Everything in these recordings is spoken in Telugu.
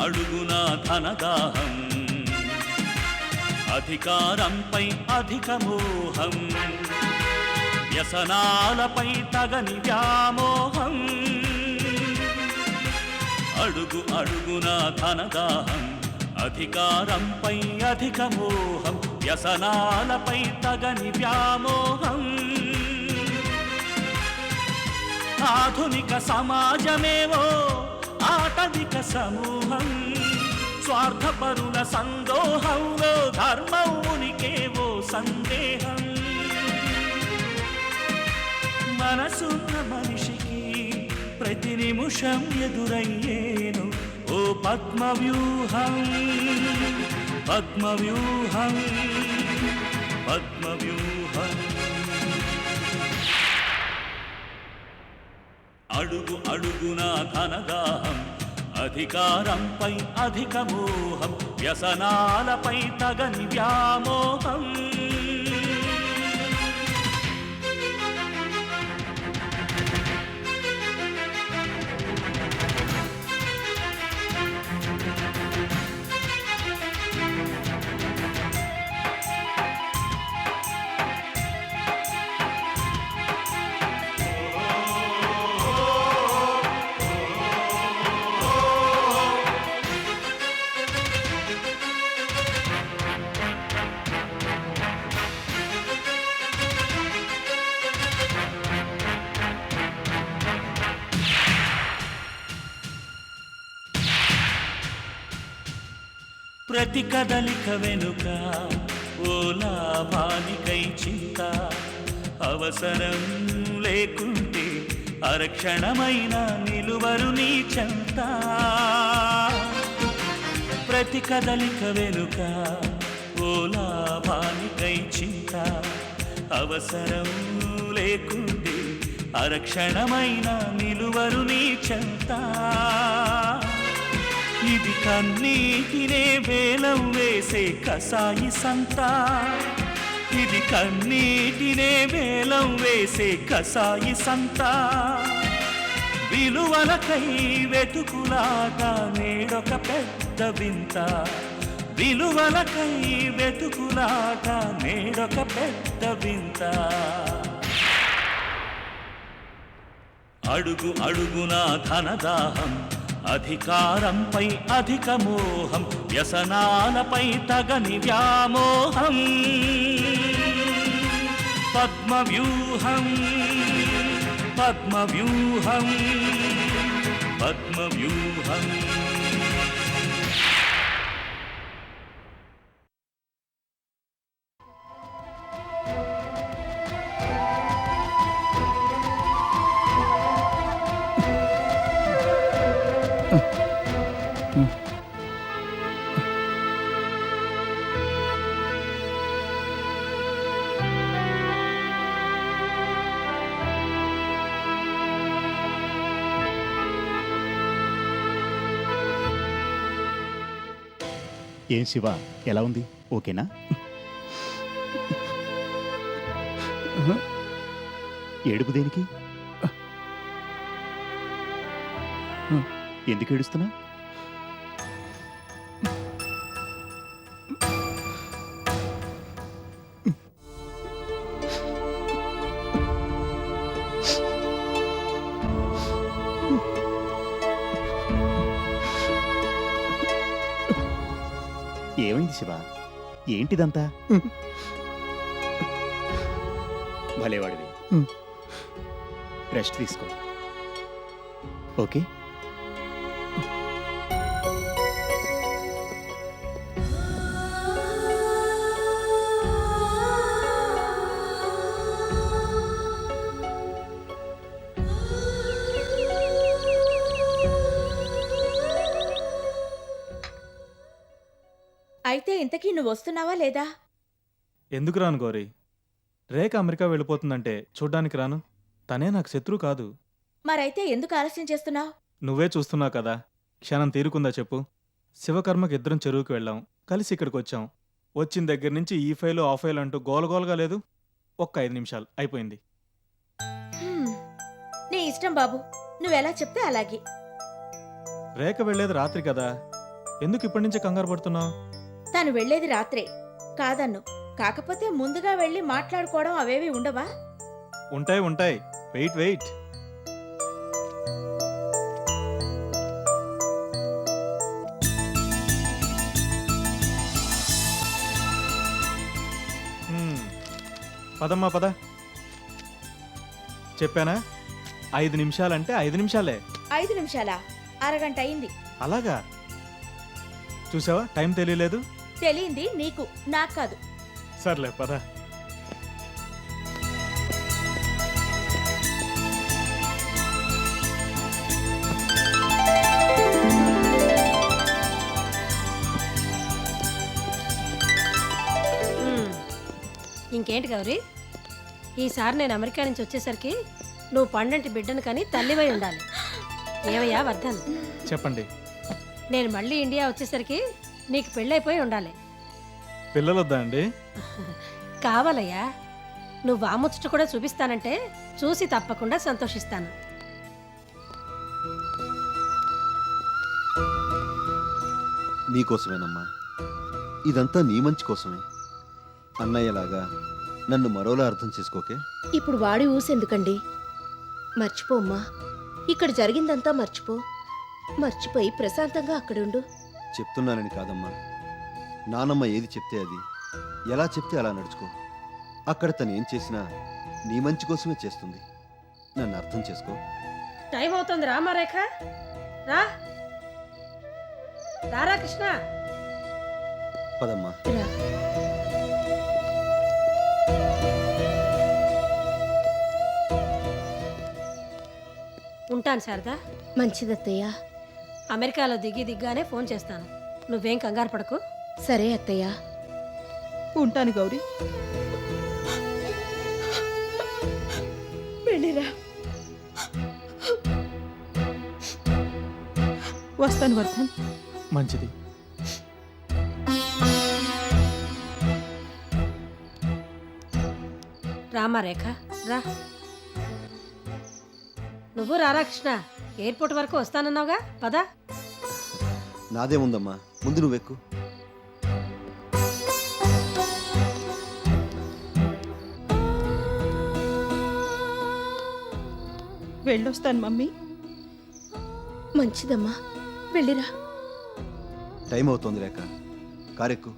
అడుగునా ధనదాహం, అధికారంపై అధిక మోహం, వ్యసనాలపై తగని వ్యామోహం. అడుగు అడుగునా ధనదాహం, అధికారంపై అధిక మోహం, వ్యసనాలపై తగని వ్యామోహం. ఆధునిక సమాజమేవో ఆటవిక సమూహం, స్వార్థపరుల సందోహంలో ధర్మం ఉనికేవో సందేహం. మనసున్న మనిషికి ప్రతి నిమిషం ఎదురయ్యేను ఓ పద్మవ్యూహం, పద్మవ్యూహం, పద్మవ్యూహం. అడుగు అడుగునా ధనదాహం, అధికారంపై అధిక మోహం, వ్యసనాలపై తగని వ్యామోహం. ప్రతి కదలిక వెనుక ఓ లాభానికై చింత, అవసరం లేకుంటే అరక్షణమైన నిలువరు నీ చెంత. ప్రతి కదలిక వెనుక ఓ లాభానికై చింత, అవసరం లేకుంటే అరక్షణమైన నిలువరు నీ చెంత. ఇది కన్నీటినే వేలం వేసే కసాయి సంత, ఇది కన్నీటినే వేలం వేసే కసాయి సంత. విలువలకై వెతుకులాట నేడొక పెద్ద వింత, విలువలకై వెతుకులాట నేడొక పెద్ద వింత. అడుగు అడుగునా ధనదాహం, అధికారంపై అధిక మోహం, వ్యసనాలపై తగని వ్యామోహం. పద్మవ్యూహం, పద్మవ్యూహం, పద్మవ్యూహం. ఏం శివ, ఎలా ఉంది? ఓకేనా? ఏడుపు దేనికి? ఎందుకు ఏడుస్తున్నా? ఏమైంది శివ? ఏంటిదంతా? భలేవాడివి. రెస్ట్ తీసుకో, ఓకే? అయితే ఇంతకీ నువ్వు వస్తున్నావా లేదా? ఎందుకు రాను గౌరీ? రేఖ అమెరికా వెళ్ళిపోతుందంటే చూడ్డానికి రాను. తనే నాకు శత్రువు కాదు. మరైతే ఎందుకు ఆలస్యం చేస్తున్నావు? నువ్వే చూస్తున్నావు కదా, క్షణం తీరుకుందా చెప్పు? శివకర్మకి ఇద్దరం చెరువుకి వెళ్ళాం, కలిసి ఇక్కడికి వచ్చాం. వచ్చిన దగ్గర నుంచి ఈ ఫైలు ఆ ఫైలు అంటూ గోలగోలగా లేదు. ఒక్క 5 నిమిషాలు అయిపోయింది. నీ ఇష్టం బాబు, నువ్వెలా చెప్తే అలాగే. రేఖ వెళ్ళేది రాత్రి కదా, ఎందుకు ఇప్పటి నుంచే కంగారు పడుతున్నావు? తను వెళ్ళేది రాత్రే కాదన్ను. కాకపోతే ముందుగా వెళ్ళి మాట్లాడుకోవడం అవేవి ఉండవా? ఉంటాయి ఉంటాయి, వెయిట్ వెయిట్. పదమ్మా పద. చెప్పానా 5 నిమిషాలంటే 5 నిమిషాలే. 5 నిమిషాలా? అరగంట అయింది. అలాగా? చూసావా, టైం తెలియలేదు. తెలియంది నీకు, నాకు కాదు. సర్లే పద. ఇంకేంటి గౌరీ, ఈసారి నేను అమెరికా నుంచి వచ్చేసరికి నువ్వు పండంటి బిడ్డను కానీ తల్లివై ఉండాలి. ఏమయ్యా వర్ధన్, చెప్పండి. నేను మళ్ళీ ఇండియా వచ్చేసరికి నీకు పెళ్ళైపోయి ఉండాలి. పిల్లలు వద్దా అండి? కావాలయ్యా. నువ్వు ఆ ముచ్చట కూడా చూపిస్తానంటే చూసి తప్పకుండా సంతోషిస్తాను. నీకోసమేనమ్మా, ఇదంతా నీ మంచి కోసమే. అన్నయ్యలాగా నన్ను మరోలా అర్థం చేసుకోకే. ఇప్పుడు వాడి ఊసెందుకండి? మర్చిపోమ్మా, ఇక్కడ జరిగిందంతా మర్చిపోయి ప్రశాంతంగా అక్కడుండు. చెప్తున్నానని కాదమ్మా, నానమ్మ ఏది చెప్తే అది, ఎలా చెప్తే అలా నడుచుకో. అక్కడ తను ఏం చేసినా నీ మంచి కోసమే చేస్తుంది. నన్ను అర్థం చేసుకో. టైం అవుతుంది, రామా రేఖ. రా రారా కృష్ణ. పదమ్మా. రా. ఉంటాను శారదా. మంచిదత్తయ్య. అమెరికాలో దిగ్గానే ఫోన్ చేస్తాను. నువ్వేం కంగారు పడకు. సరే అత్తయ్య. ఉంటాను గౌరీ. వెళ్ళిరా. వస్తాను వర్ధన్. మంచిది. రామా రేఖ రా. నువ్వు రారా కృష్ణ. ఎయిర్పోర్ట్ వరకు వస్తానన్నావుగా, పదా. నాదేముందమ్మా, ముందు నువ్వెక్కు. వెళ్ళొస్తాను మమ్మీ. మంచిదమ్మా, వెళ్ళిరా. టైం అవుతోంది రేఖ, కారెక్కు.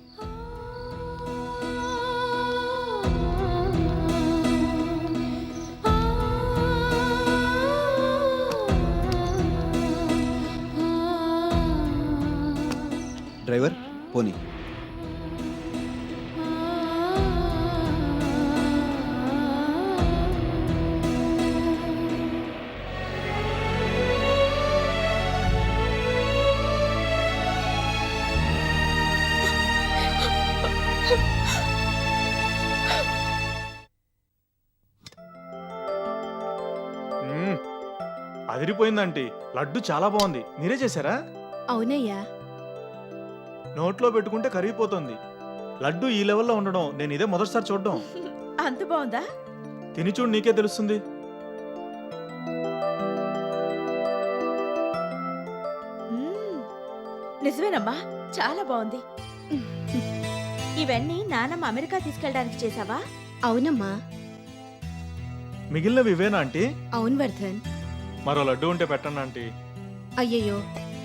డ్రైవర్ పోనీ. అదిరిపోయిందంటీ. లడ్డు చాలా బాగుంది. మీరే చేశారా? అవునయ్యా. నోట్లో పెట్టుకుంటే కరిగిపోతుంది. లడ్డు ఈ లెవెల్లో ఉండడం నేను ఇదే మొదటిసారి చూడడం. అంత బాగుందా? తిని చూడు, నీకే తెలుస్తుంది. నిజమేనమ్మా, చాలా బాగుంది. ఇవన్నీ నానమ్మ అమెరికా తీసుకెళ్ళడానికి చేసావా? అవునమ్మా. మిగిలినవి ఇవేనా ఆంటీ? అవును వర్ధన్. మరో లడ్డు ఉంటే పెట్టండి ఆంటీ. అయ్యయ్యో,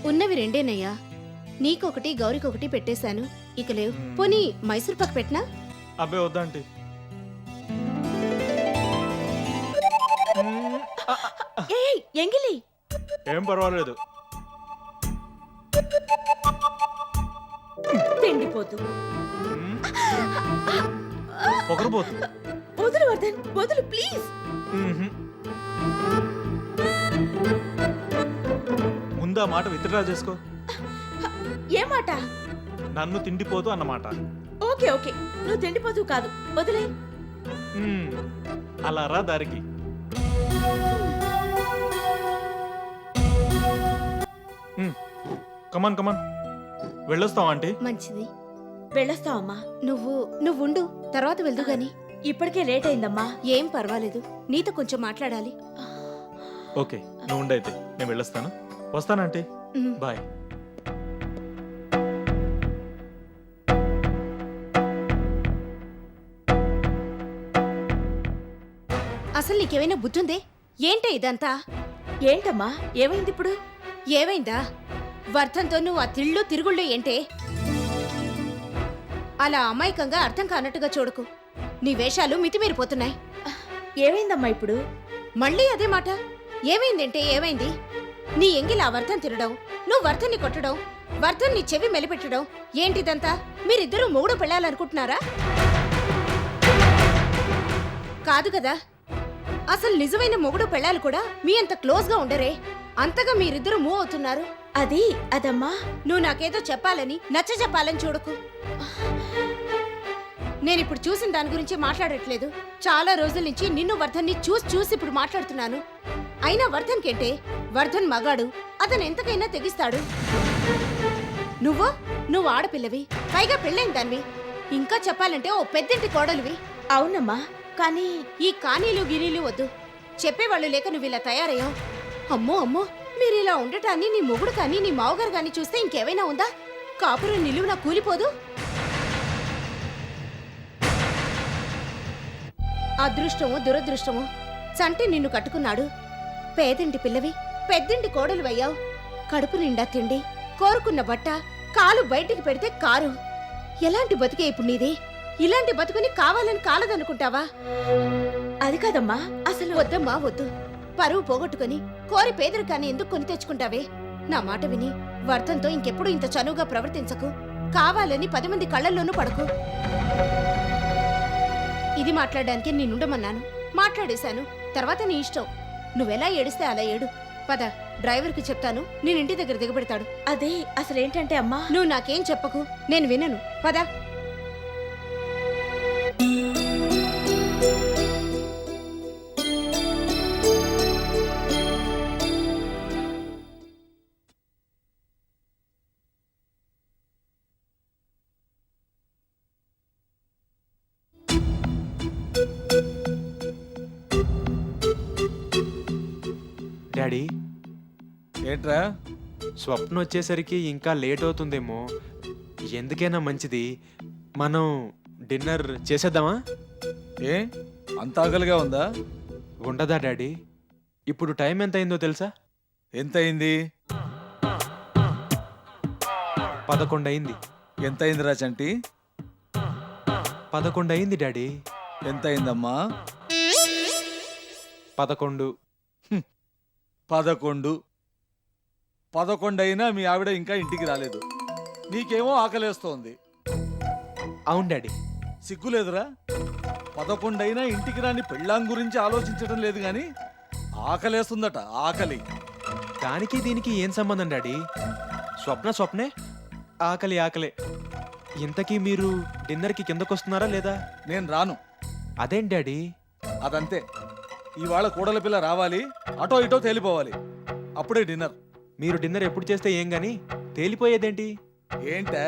ఉన్నవి రెండేనయ్యా. నీకొకటి గౌరీకొకటి పెట్టేశాను. ఇక లేవు. మ్మ్. పోనీ మైసూర్ పాక్ పెట్టనా? అబ్బే వద్దా ఆంటీ. ఏయ్ ఎంగిలి. ఏం పర్వాలేదు. తిండిపోతు. పొగరబోతు. వదులు వర్ధన్, వదులు ప్లీజ్. ముందా మాట విత్డ్రా చేసుకో. ఏ మాట? నన్ను తిండిపోతూ అన్నమాట. ఓకే ఓకే, నువ్వు తిండిపోతూ కాదు, వదిలే. అలా రా దారికి. కమాన్ కమాన్. వెళ్ళొస్తావా ఆంటీ? మంచిది. వెళ్ళొస్తావమ్మా. నువ్వుండు, తర్వాత వెళ్దు గాని. ఇప్పటికే లేట్ అయిందమ్మా. ఏం పర్వాలేదు, నీతో కొంచెం మాట్లాడాలి. ఓకే, నువ్వు ఉండైతే నేను వెళ్ళొస్తాను. వస్తానంటీ. మ్మ్. బాయ్. అసలు నీకేమైనా బుద్ధుందే? ఏంటే ఇదంతా? ఏంటమ్మా ఏమైంది ఇప్పుడు? ఏమైందా? వర్ధంతో నువ్వు ఆ తిళ్ళు తిరుగుళ్ళు ఏంటే? అలా అమాయకంగా అర్థం కానట్టుగా చూడకు. నీ వేషాలు మితిమీరిపోతున్నాయి. ఏమైందమ్మా ఇప్పుడు? మళ్ళీ అదే మాట. ఏమైందంటే ఏమైంది? నీ ఎంగిలా వర్ధన్ తినడం, నువ్వు వర్ధన్ని కొట్టడం, వర్ధన్ నీ చెవి మెలిపెట్టడం ఏంటిదంతా? మీరిద్దరూ మొగుడు పెళ్ళాలనుకుంటున్నారా? కాదు కదా. అసలు నిజమైన మొగుడు పెళ్ళాలు కూడా మీ అంత క్లోజ్ గా ఉండరే. అంతగా మీరిద్దరూ మూవ్ అవుతున్నారు. అదమ్మా నువ్వు నాకేదో చెప్పాలని నచ్చ చెప్పాలని చూడకు. నేనిప్పుడు చూసిన దాని గురించి మాట్లాడట్లేదు. చాలా రోజుల నుంచి నిన్ను వర్ధన్ని చూసి ఇప్పుడు మాట్లాడుతున్నాను. అయినా వర్ధన్ కంటే వర్ధన్ మగాడు, అతను ఎంతకైనా తెగిస్తాడు. నువ్వు ఆడపిల్లవి, పైగా పెళ్ళైన దానివి. ఇంకా చెప్పాలంటే ఓ పెద్దింటి కోడలివి. అవునమ్మా, కానీ ఈ కానీలు గినీలు వద్దు. చెప్పేవాళ్ళు లేక నువ్వు ఇలా తయారయ్యావు. అమ్మో అమ్మో, మీరు ఇలా ఉండటాన్ని నీ మొగుడు కానీ నీ మావగారు కానీ చూస్తే ఇంకేమైనా ఉందా? కాపురం నిలువునా కూలిపోదు. అదృష్టమో దురదృష్టమో చంటి నిన్ను కట్టుకున్నాడు. పేదింటి పిల్లవి, పెద్దింటి కోడలువయ్యావు. కడుపు నిండా తిండి, కోరుకున్న బట్ట, కాలు బయటికి పెడితే కారు. ఎలాంటి బతుకే ఇప్పుడు నీది? ఇలాంటి బతుకుని కావాలని కాలదనుకుంటావా? అది కాదమ్మా, అసలు వద్దమ్మా వద్దు. పరువు పోగొట్టుకుని కోరి పేదరికాన్ని ఎందుకు కొని తెచ్చుకుంటావే? నా మాట విని వర్ధంతో ఇంకెప్పుడు ఇంత చనువుగా ప్రవర్తించకు. కావాలని 10 మంది కళ్ళల్లోనూ పడకు. ఇది మాట్లాడడానికి నేనుండమన్నాను, మాట్లాడేశాను. తర్వాత నీ ఇష్టం. నువ్వెలా ఏడిస్తే అలా ఏడు. పద, డ్రైవర్కి చెప్తాను, నేను ఇంటి దగ్గర దిగబెడతాడు. అదే అసలేంటంటే అమ్మా, నువ్వు నాకేం చెప్పకు, నేను వినను. పద. డాడీ, ఏంట్రా? స్వప్న వచ్చేసరికి ఇంకా లేట్ అవుతుందేమో. ఎందుకైనా మంచిది మనం డిన్నర్ చేసేద్దామా? ఏ అంత ఆకలిగా ఉందా? ఉండదా డాడీ? ఇప్పుడు టైం ఎంత అయిందో తెలుసా? ఎంత అయింది? 11 అయింది. ఎంత అయిందిరా చంటి? 11 అయింది డాడీ. ఎంత అయిందమ్మా? 11. 11 అయినా మీ ఆవిడ ఇంకా ఇంటికి రాలేదు. నీకేమో ఆకలేస్తోంది. అవును డాడీ. సిగ్గులేదురా? 11 అయినా ఇంటికి రాని పెళ్ళాం గురించి ఆలోచించడం లేదు గాని ఆకలేస్తుందట, ఆకలి. దానికి దీనికి ఏం సంబంధం డాడీ? స్వప్నే, ఆకలి ఆకలే. ఇంతకీ మీరు డిన్నర్కి కిందకొస్తున్నారా లేదా? నేను రాను. అదేం డాడీ? అదంతే. ఇవాళ కూడల పిల్ల రావాలి, అటో ఇటో తేలిపోవాలి, అప్పుడే డిన్నర్. మీరు డిన్నర్ ఎప్పుడు చేస్తే ఏం గాని తేలిపోయేదేంటి? ఏంటే,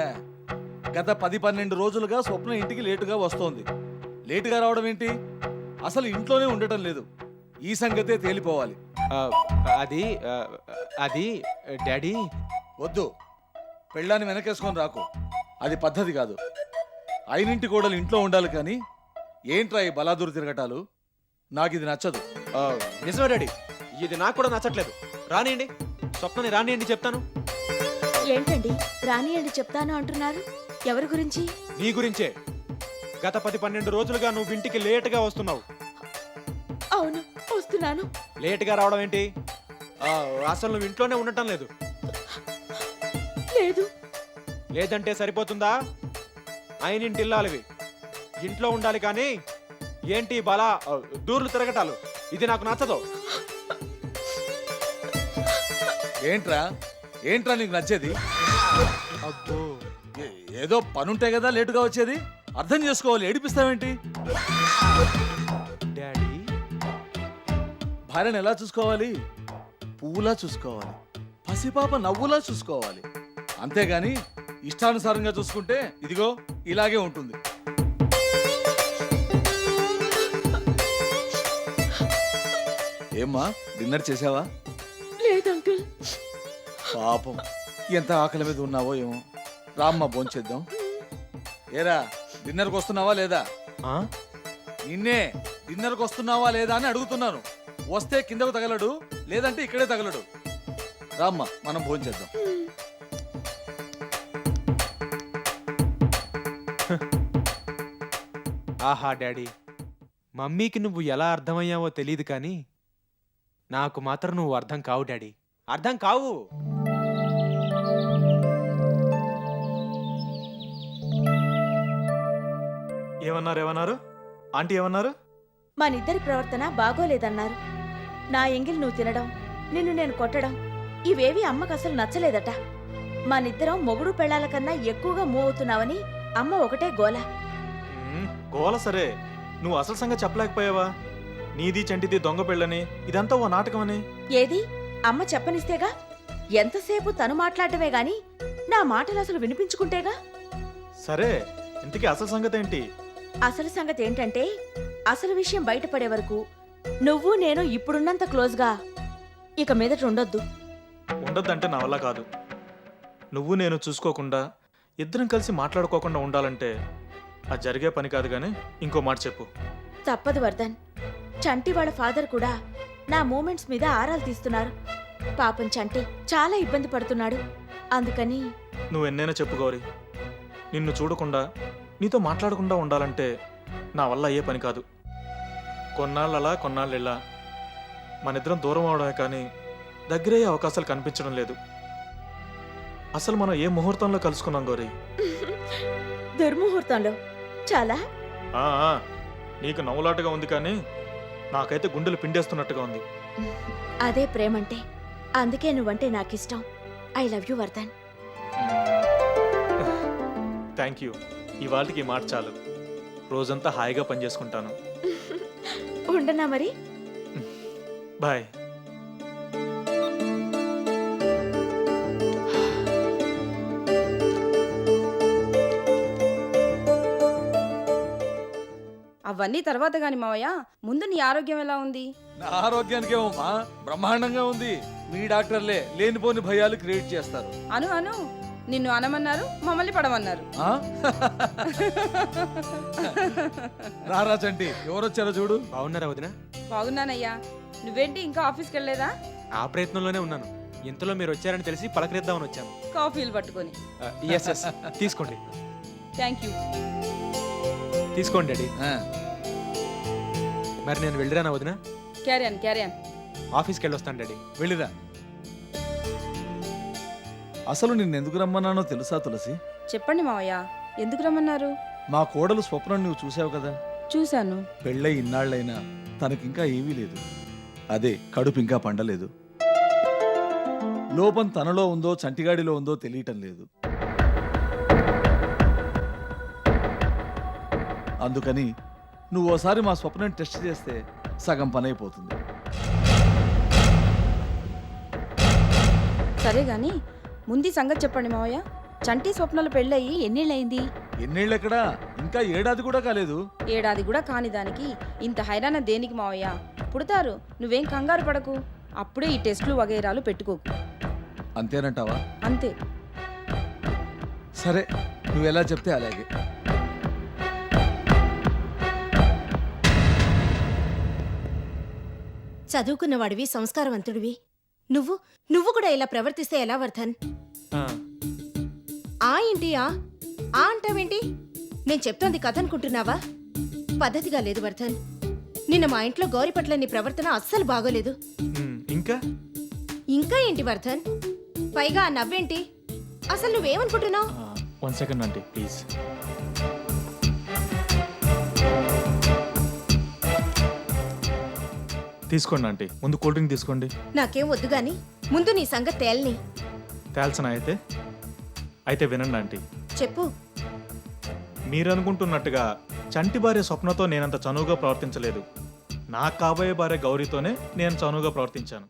గత 10-12 రోజులుగా స్వప్న ఇంటికి లేటుగా వస్తోంది. లేటుగా రావడం ఏంటి? అసలు ఇంట్లోనే ఉండటం లేదు. ఈ సంగతే తేలిపోవాలి. ఆ, అది డాడీ. వద్దు, పెళ్ళాన్ని వెనకేసుకొని రాకు. అది పద్ధతి కాదు. అయినింటి కోడలు ఇంట్లో ఉండాలి కానీ ఏంట్రా ఈ బలాదూరు తిరగటాలు? నాకు ఇది నచ్చదు. నిజమే డాడీ, ఇది నాకు కూడా నచ్చట్లేదు. రానియండి, స్వప్నని రానియండి, చెప్తాను. ఏంటండి రానియండి చెప్తాను అంటున్నారు? ఎవరి గురించి? నీ గురించే. గత 10-12 రోజులుగా నువ్వు ఇంటికి లేటుగా వస్తున్నావు. అవును, వస్తున్నాను. లేటుగా రావడం ఏంటి? అసలు నువ్వు ఇంట్లోనే ఉండటం లేదు. లేదు. లేదంటే సరిపోతుందా? అయినింటి ఇల్లాలివి, ఇంట్లో ఉండాలి కానీ ఏంటి బలా దూర్లు తిరగటాలు? ఇది నాకు నచ్చదు. ఏంట్రా నీకు నచ్చేది? అబ్బో, ఏదో పనుంటే కదా లేటుగా వచ్చేది. అర్థం చేసుకోవాలి. ఏడిపిస్తావేంటి? డాడీ, భార్యను ఎలా చూసుకోవాలి? పువ్వులా చూసుకోవాలి, పసిపాప నవ్వులా చూసుకోవాలి. అంతేగాని ఇష్టానుసారంగా చూసుకుంటే ఇదిగో ఇలాగే ఉంటుంది. ఏమ్మా, డిన్నర్ చేసావా? లేదు అంకుల్. పాపం, ఎంత ఆకలి మీద ఉన్నావో ఏమో. రామ్మా, భోంచేద్దాం. ఏరా, డిన్నర్కి వస్తున్నావా లేదా? నిన్నే డిన్నర్కి వస్తున్నావా లేదా అని అడుగుతున్నాను. వస్తే కిందకు తగలడు, లేదంటే ఇక్కడే తగలడు. రామ్మా, మనం భోంచేద్దాం. ఆహా డాడీ, మమ్మీకి నువ్వు ఎలా అర్థమయ్యావో తెలియదు కానీ నాకు మాత్రం నువ్వు అర్థం కావు డాడీ, అర్థం కావు. ఏమన్నారు ఆంటీ ఏమన్నారు? మనిద్దరి ప్రవర్తన బాగోలేదన్నారు. నా ఎంగిల్ నువ్వు తినడం, నిన్ను నేను కొట్టడం ఇవేవి అమ్మకు అసలు నచ్చలేదట. మనిద్దరం మొగుడు పెళ్ళాల కన్నా ఎక్కువగా మూవ్ అవుతున్నావని అమ్మ ఒకటే గోల. గోల సరే, నువ్వు అసలు సంగతి చెప్పలేకపోయావా? నీది చంటిది దొంగ పెళ్ళని, ఇదంతా ఓ నాటకమని. ఏది అమ్మ చెప్పనిస్తేగా? ఎంతసేపు తను మాట్లాడటమే గాని నా మాటలు అసలు వినిపించుకుంటేగా. సరే, ఇంతకీ అసలు సంగతి ఏంటి? అసలు సంగతి ఏంటంటే, అసలు విషయం బయటపడే వరకు నువ్వు నేను ఇప్పుడున్నంత క్లోజ్గా ఇక మీదట ఉండొద్దు. ఉండొద్దంటే నా వల్ల కాదు. నువ్వు నేను చూసుకోకుండా ఇద్దరం కలిసి మాట్లాడుకోకుండా ఉండాలంటే అది జరిగే పని కాదు. కానీ ఇంకో మాట చెప్పు. తప్పదు వర్ధన్. చంటి వాళ్ళ ఫాదర్ కూడా నా మూమెంట్స్ మీద ఆరాలు తీస్తున్నారు. పాపం చంటి చాలా ఇబ్బంది పడుతున్నాడు. అందుకని నువ్వు ఎన్నైనా చెప్పు గౌరీ, నిన్ను చూడకుండా నీతో మాట్లాడకుండా ఉండాలంటే నా వల్ల అయ్యే పని కాదు. కొన్నాళ్ళలా కొన్నాళ్ళిలా మనిద్దరం దూరం అవడమే కానీ దగ్గరయ్యే అవకాశాలు కనిపించడం లేదు. అసలు మనం ఏ ముహూర్తంలో కలుసుకున్నాం గౌరీ? దుర్ముహూర్తంలో. చాలా ఆ, ఆ, నీకు నవ్వులాటగా ఉంది కానీ నాకైతే గుండెలు పిండేస్తున్నట్టుగా ఉంది. అదే ప్రేమంటే. అందుకే నువ్వంటే నాకిష్టం. I love you Vardhan. Thank you. ఇవాళకి ఈ మాట చాలు. రోజంతా హాయిగా పనిచేసుకుంటాను. ఉండనా మరి? బాయ్. అవన్నీ తర్వాత గాని మావయ్య, ముందు నీ ఆరోగ్యం ఎలా ఉంది? నా ఆరోగ్యానికేమమ్మా బ్రహ్మాండంగా ఉంది. మీ డాక్టర్లే లేనిపోని భయాలు క్రియేట్ చేస్తారు. అను అను, నిన్ను అనమన్నారు, మమ్మల్ని పడమన్నారు. ఆ? రారా చంటి, ఎవరొచ్చారో చూడు. బాగున్నారా వదినా? బాగున్నానయ్యా. నువ్వేంటి ఇంకా ఆఫీస్కి వెళ్ళలేదా? ఆ ప్రయత్నంలోనే ఉన్నాను. ఇంతలో మీరు వచ్చారని తెలిసి పలకరిద్దామని వచ్చాను. కాఫీలు పట్టుకొని. ఎస్ ఎస్, తీసుకోండి. Thank you. తీసుకోండి డాడీ. ఆ, మరి నేను వెళ్ళిరానా వదినా? క్యారియన్ క్యారియన్. ఆఫీస్కి వెళ్ళొస్తాను డాడీ. వెళ్ళిరా. అసలు నిన్నెందుకు రమ్మన్నానో తెలుసా తులసి? చెప్పండి మావయ్య, ఎందుకు రమ్మన్నారు? మా కోడలు స్వప్నం నువ్వు చూసావు కదా. చూశాను. పెళ్ళై ఇన్నాళ్ళైనా తనకింకా ఏమీ లేదు. అదే కడుపు ఇంకా పండలేదు. లోపం తనలో ఉందో చంటిగాడిలో ఉందో తెలియటం లేదు. అందుకని నువ్వు ఓసారి మా స్వప్నం టెస్ట్ చేస్తే సగం పని అయిపోతుంది. సరే గాని ముందు ఈ సంగతి చెప్పండి మావయ్య. చంటి స్వప్నాలు పెళ్ళయి ఎన్నేళ్ళయింది? ఎన్నేళ్ళెక్కడా, ఇంకా ఏడాది కూడా కాలేదు. ఏడాది కూడా కాని దానికి ఇంత హైరాణ దేనికి మావయ్య? పుడతారు, నువ్వేం కంగారు పడకు. అప్పుడే ఈ టెస్టులు వగైరాలు పెట్టుకోకు. అంతేనంటావా? అంతే. సరే, నువ్వెలా చెప్తే అలాగే. చదువుకున్నవాడివి, సంస్కారవంతుడివి. నువ్వు కూడా ఇలా ప్రవర్తిస్తే ఎలా వర్ధన్? ఆ ఏంటి ఆ అంటావేంటి? నేను చెప్తోంది కథ అనుకుంటున్నావా? పద్ధతిగా లేదు వర్ధన్. నిన్న మా ఇంట్లో గౌరీ పట్ల నీ ప్రవర్తన అస్సలు బాగోలేదు. ఇంకా ఇంకా ఏంటి వర్ధన్? పైగా ఆ నవ్వేంటి? అసలు నువ్వేమనుకుంటున్నావు? 1 సెకండ్ ఆంటీ ప్లీజ్. తీసుకోండి ఆంటీ, ముందు కూల్ డ్రింక్ తీసుకోండి. నాకేం వద్దు గాని ముందు నీ సంగతి తేల్ని. తేల్సనా? అయితే వినండి ఆంటీ. చెప్పు. మీరు అనుకుంటున్నట్టుగా చంటి భార్య స్వప్నతో నేనంత చనువుగా ప్రవర్తించలేదు. నా కాబోయే భార్య గౌరీతోనే నేను చనువుగా ప్రవర్తించాను.